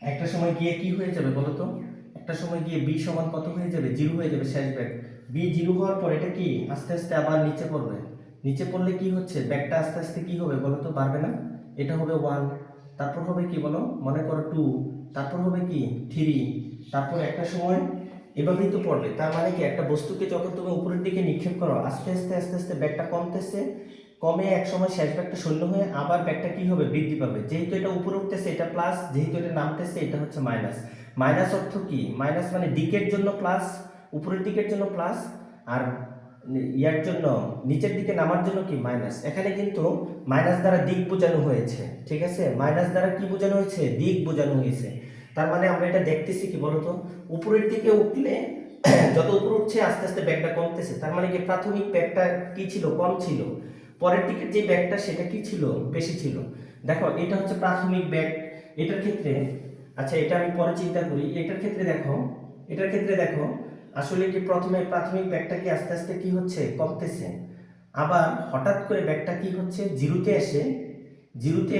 একটা সময় গিয়ে কি হয়ে যাবে বলো তো, একটা সময় গিয়ে বি সমান কত হয়ে যাবে, 0 হয়ে যাবে শেষ ব্যাগ। বি 0 হওয়ার পর এটা কি আস্তে আস্তে আবার নিচে পড়বে, নিচে পড়লে কি হচ্ছে ব্যাগটা আস্তে আস্তে কি হবে বলো তো, বাড়বে না। এটা হবে 1, তারপর হবে কি বলো, মনে করো 2, তারপর হবে কি 3, তারপর একটা সময় এভাবেই তো পড়বে। তার মানে কি একটা বস্তুকে যখন তুমি উপরের দিকে নিক্ষেপ করো আস্তে আস্তে আস্তে আস্তে ব্যাগটা কমতেছে, কমে এক সময় শেষ ব্যাগটা শূন্য হয়ে আবার ব্যাগটা কি হবে, বৃদ্ধি পাবে। যেহেতু এটা উপরে উঠতেছে এটা প্লাস, যেহেতু এটা নামতেছে এটা হচ্ছে মাইনাস। মাইনাস অর্থ কি, মাইনাস মানে দিকের জন্য প্লাস, উপরের দিকের জন্য প্লাস, আর ইয়ার জন্য নিচের দিকে নামার জন্য কি মাইনাস। এখানে কিন্তু মাইনাস দ্বারা দিক বোঝানো হয়েছে, ঠিক আছে, মাইনাস দ্বারা কি বোঝানো হয়েছে, দিক বোঝানো হয়েছে। তার মানে আমরা এটা দেখতেছি কি বলতো, উপরের দিকে উঠলে যত উপরে উঠছে আস্তে আস্তে ব্যাগটা কমতেছে। তার মানে কি প্রাথমিক ব্যাগটা কি ছিল, কম ছিল, পরের দিকের যে ব্যাগটা সেটা কি ছিল, বেশি ছিল। দেখো এটা হচ্ছে প্রাথমিক বেগ। এটার ক্ষেত্রে আচ্ছা এটা আমি পরে চিন্তা করি। এটার ক্ষেত্রে দেখো আসলে কি প্রথমে প্রাথমিক বেগটা কি আস্তে আস্তে কি হচ্ছে, কমতেছে। আবার হঠাৎ করে বেগটা কি হচ্ছে, জিরোতে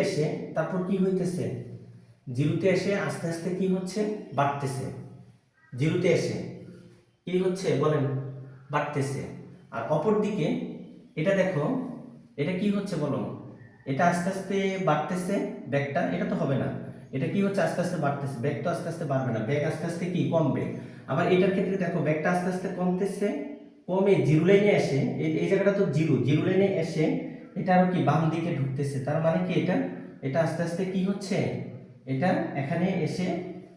এসে তারপর কি হইতেছে, জিরোতে এসে আস্তে আস্তে কি হচ্ছে, বাড়তেছে। জিরোতে এসে কি হচ্ছে বলেন, বাড়তেছে। আর অপর দিকে এটা দেখো, এটা কি হচ্ছে বলো, এটা আস্তে আস্তে বাড়তেছে ব্যাগটা, এটা তো হবে না। এটা কি হচ্ছে, আস্তে আস্তে বাড়তেছে, ব্যাগ তো আস্তে আস্তে বাড়বে না, ব্যাগ আস্তে আস্তে কি কমবে। আবার এটার ক্ষেত্রে দেখো ব্যাগটা আস্তে আস্তে কমতেছে, কমে জিরো লাইনে এসে এই জায়গাটা তো জিরো লাইনে এসে এটা আরো কি বাম দিকে ঢুকতেছে। তার মানে কি এটা এটা আস্তে আস্তে কি হচ্ছে, এটা এখানে এসে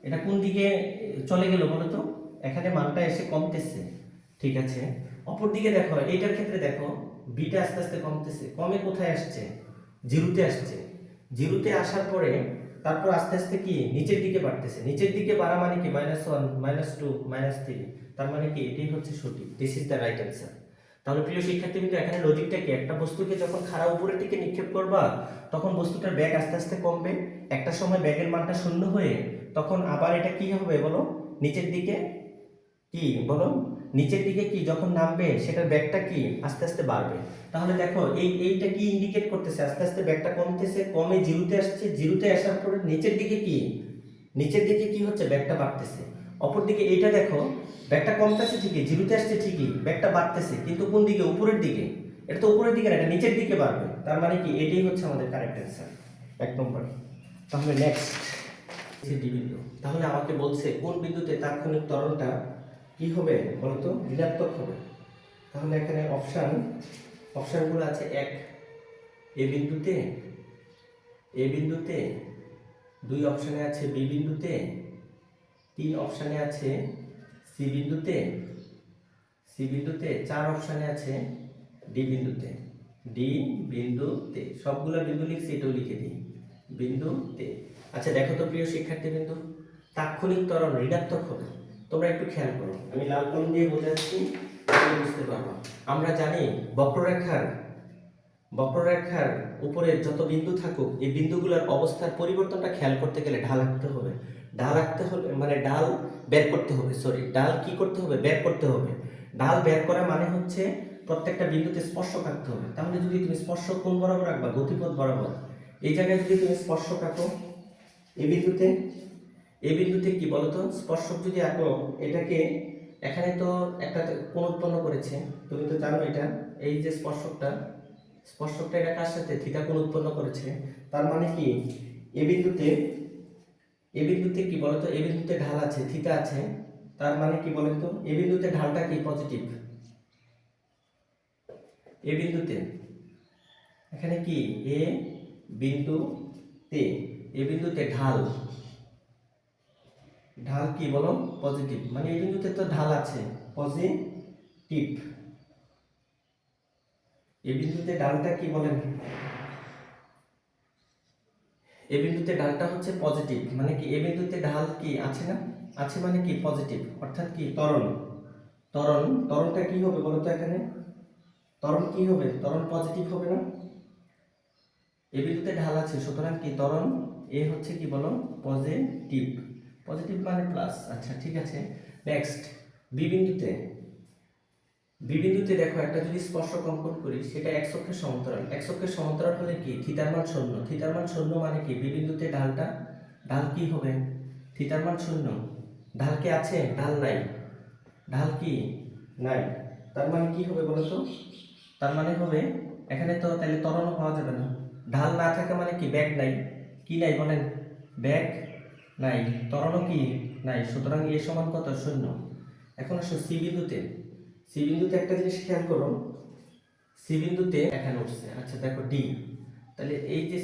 এটা কোন দিকে চলে গেল বলো তো, এখানে মানটা এসে কমতেছে। ঠিক আছে, অপর দিকে দেখো এইটার ক্ষেত্রে দেখো বিটা আস্তে আস্তে কমতেছে, কমে কোথায় আসছে, জিরোতে আসছে। জিরোতে আসার পরে তারপর আস্তে আস্তে কি নিচের দিকে বাড়তেছে। নিচের দিকে বাড়া মানে কি -1 -2 -3। তার মানে কি এটাই হচ্ছে সঠিক, this is the right answer. তাহলে প্রিয় শিক্ষার্থী, কিন্তু এখানে লজিকটা কি, একটা বস্তুকে যখন খাড়া উপরের দিকে নিক্ষেপ করবা তখন বস্তুটার ব্যাগ আস্তে আস্তে কমবে। একটা সময় ব্যাগের মানটা শূন্য হয়ে তখন আবার এটা কি হবে বলো, নিচের দিকে কি বলো, নিচের দিকে কি যখন নামবে সেটার ব্যাগটা কি আস্তে আস্তে বাড়বে। তাহলে দেখো এইটা কি ইন্ডিকেট করতেছে, আস্তে আস্তে ব্যাগটা কমতেছে, কমে জিরোতে আসছে, জিরোতে আসার পরে নিচের দিকে কি হচ্ছে, ব্যাগটা বাড়তেছে। অপর দিকে এইটা দেখো ব্যাগটা কমতেছে ঠিকই, জিরোতে আসছে ঠিকই, ব্যাগটা বাড়তেছে, কিন্তু কোন দিকে, উপরের দিকে। এটা তো উপরের দিকে না, এটা নিচের দিকে বাড়বে। তার মানে কি এটাই হচ্ছে আমাদের কারেক্ট অ্যান্সার, 1 নম্বর। তাহলে নেক্সট ডি বিন্দু। তাহলে আমাকে বলছে কোন বিন্দুতে তাৎক্ষণিক ত্বরণটা কি হবে বলতো, ঋণাত্মক হবে। তাহলে এখানে অপশনগুলো আছে, 1 এ বিন্দুতে, 2 অপশনে আছে বি বিন্দুতে, 3 অপশনে আছে সি বিন্দুতে, 4 অপশনে আছে ডি বিন্দুতে। সবগুলো বিন্দু লিখছি, এটাও লিখে দিই বিন্দুতে। আচ্ছা দেখো তো প্রিয় শিক্ষার্থী বিন্দু, তাৎক্ষণিক ত্বরণ ঋণাত্মক হবে। তোমরা একটু খেয়াল করো, আমি লাল কলম দিয়ে বোঝাচ্ছি, বুঝতে পারবো। আমরা জানি বক্ররেখার উপরে যত বিন্দু থাকুক, এই বিন্দুগুলোর অবস্থার পরিবর্তনটা খেয়াল করতে গেলে ঢাল আঁকতে হবে। মানে ডাল বের করতে হবে, ডাল কি করতে হবে, বের করতে হবে। ডাল বের করা মানে হচ্ছে প্রত্যেকটা বিন্দুতে স্পর্শক আঁকতে হবে। তাহলে যদি তুমি স্পর্শক কোন বরাবর আঁকবা, গতিপথ বরাবর। এই জায়গায় যদি তুমি স্পর্শক আঁকো এই বিন্দুতে কি বলতো, স্পর্শক যদি আঁকো, এটাকে এখানে তো একটা কোণ উৎপন্ন করেছে, তুমি তো জানো এটা। এই যে স্পর্শকটা এটা কার সাথে, থিটা কোণ উৎপন্ন করেছে। তার মানে কি এ বিন্দুতে কি বলতো, এ বিন্দুতে ঢাল আছে, থিটা আছে। তার মানে কি বলতো, এ বিন্দুতে ঢালটা কি পজিটিভ। এ বিন্দুতে এখানে কি এ বিন্দুতে ঢাল কি বলো, পজিটিভ। মানে এই বিন্দুতে তো ঢাল আছে পজিটিভ। এই বিন্দুতে ঢালটা কি বলেন, এই বিন্দুতে ঢালটা হচ্ছে পজিটিভ। মানে কি এই বিন্দুতে ঢাল কি আছে না, আছে মানে কি পজিটিভ, অর্থাৎ কি ত্বরণটা কি হবে বলো তো, এখানে ত্বরণ কি হবে, ত্বরণ পজিটিভ হবে না। এই বিন্দুতে ঢাল আছে, সুতরাং কি ত্বরণ এ হচ্ছে কি বলো, পজিটিভ মানে প্লাস। আচ্ছা ঠিক আছে, নেক্সট বি বিন্দুতে দেখো একটা যদি স্পর্শক অঙ্কন করি, সেটা x অক্ষের সমান্তরাল হলে কি থিটার মান 0। থিটার মান 0 মানে কি বি বিন্দুতে ঢাল কি হবে, থিটার মান 0। ঢাল কি আছে, ঢাল কি নাই। তার মানে কি হবে বলো তো, তার মানে হবে এখানে তো তাহলে ত্বরণও পাওয়া যাবে না। ঢাল না থাকা মানে কি ব্যাগ নাই, কি নাই বলেন, ব্যাগ নাই, ত্বরণও কি নাই। সুতরাং এ সমান কত, 0। এখন আসো সি বিন্দুতে একটা জিনিস খেয়াল করো, সি বিন্দুতে এখানে উঠছে। আচ্ছা দেখো ডি, তাহলে এই যে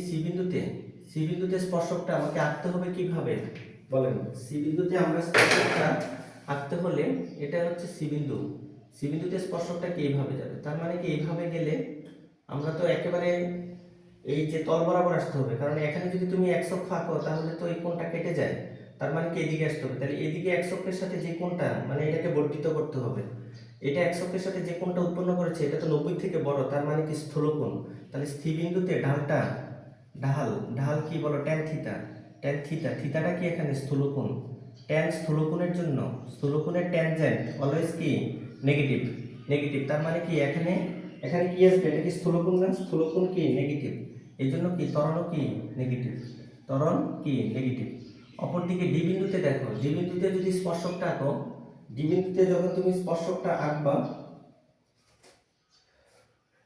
সি বিন্দুতে স্পর্শকটা আমাকে আঁকতে হবে কিভাবে বলেন। সি বিন্দুতে আমরা স্পর্শকটা আঁকতে হলে এটা হচ্ছে সি বিন্দুতে স্পর্শকটা কি এইভাবে যাবে। তার মানে কি এইভাবে গেলে আমরা তো একেবারে এই যে তল বরাবর আসতে হবে, কারণ এখানে যদি তুমি এক অক্ষ আঁকো তাহলে তো এই কোণটা কেটে যায়। তার মানে কি এদিকে আসতে হবে, তাহলে এদিকে এক অক্ষের সাথে যে কোণটা, মানে এটাকে বর্ধিত করতে হবে। এটা এক অক্ষের সাথে যে কোণটা উৎপন্ন করেছে এটা তো 90 থেকে বড়, তার মানে কি স্থূলকোণ। তাহলে স্থির বিন্দুতে ঢালটা ঢাল, ঢাল কি বলো? Tan theta. ট্যান থিটা, থিটাটা কি এখানে স্থূলকোণ। ট্যান স্থূলকোণের জন্য, স্থূলকোণের ট্যানজেন্ট অলওয়েজ কি নেগেটিভ। নেগেটিভ তার মানে কি এখানে, এখানে কি আসবে? এটা কি স্থূলকোণ না? স্থূলকোণ কি নেগেটিভ, এই জন্য কি ত্বরণও কি নেগেটিভ। ত্বরণ কি নেগেটিভ। অপরদিকে ডি বিন্দুতে দেখো, ডি বিন্দুতে যদি স্পর্শকটা আঁকো, ডি বিন্দুতে যখন তুমি স্পর্শকটা আঁকবা,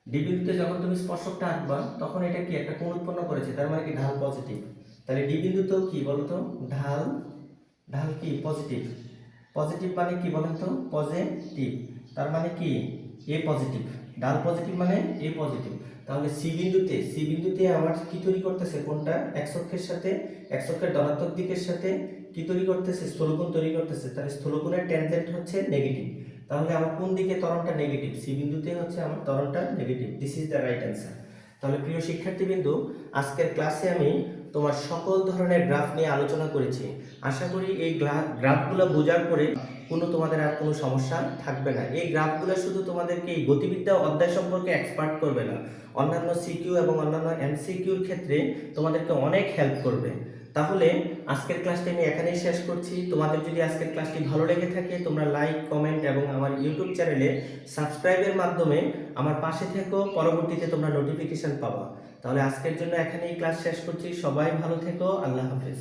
ডি বিন্দুতে যখন তুমি স্পর্শকটা আঁকবা তখন এটা কি একটা কোণ উৎপন্ন করেছে, তার মানে কি ঢাল পজিটিভ। তাহলে ডি বিন্দুতেও কি বলতো? ঢাল, ঢাল কি পজিটিভ। পজিটিভ মানে কি বলেন তো? পজিটিভ তার মানে কি এ পজিটিভ। ঢাল পজিটিভ মানে এ পজিটিভ। তাহলে সি বিন্দুতে, সি বিন্দুতে আমার কি তৈরি করতেছে? কোনটা এক্স অক্ষের সাথে, এক্স অক্ষের ধনাত্মক দিকের সাথে কি তৈরি করতেছে? স্থূলকোণ তৈরি করতেছে। তাহলে স্থূলকোণের ট্যানজেন্ট হচ্ছে নেগেটিভ। তাহলে আমার কোন দিকে ত্বরণটা নেগেটিভ? সি বিন্দুতে হচ্ছে আমার ত্বরণটা negative. This is the right answer. তাহলে প্রিয় শিক্ষার্থীবৃন্দ, আজকের ক্লাসে আমি তোমার সকল ধরনের গ্রাফ নিয়ে আলোচনা করেছি। আশা করি এই গ্রাফগুলো বোঝার পরে তোমাদের আর কোনো সমস্যা থাকবে না। এই গ্রাফগুলো শুধু তোমাদেরকে এই গতিবিদ্যা অধ্যায় সম্পর্কে এক্সপার্ট করবে না, অন্যান্য সিকিউ এবং অন্যান্য এমসিকিউর ক্ষেত্রে তোমাদেরকে অনেক হেল্প করবে। তাহলে আজকের ক্লাসটি আমি এখানেই শেষ করছি। তোমাদের যদি আজকের ক্লাসটি ভালো লেগে থাকে তোমরা লাইক, কমেন্ট এবং আমার ইউটিউব চ্যানেলে সাবস্ক্রাইবের মাধ্যমে আমার পাশে থেকো, পরবর্তীতে তোমরা নোটিফিকেশন পাবা। তাহলে আজকের জন্য এখানেই ক্লাস শেষ করছি। সবাই ভালো থেকো, আল্লাহ হাফেজ।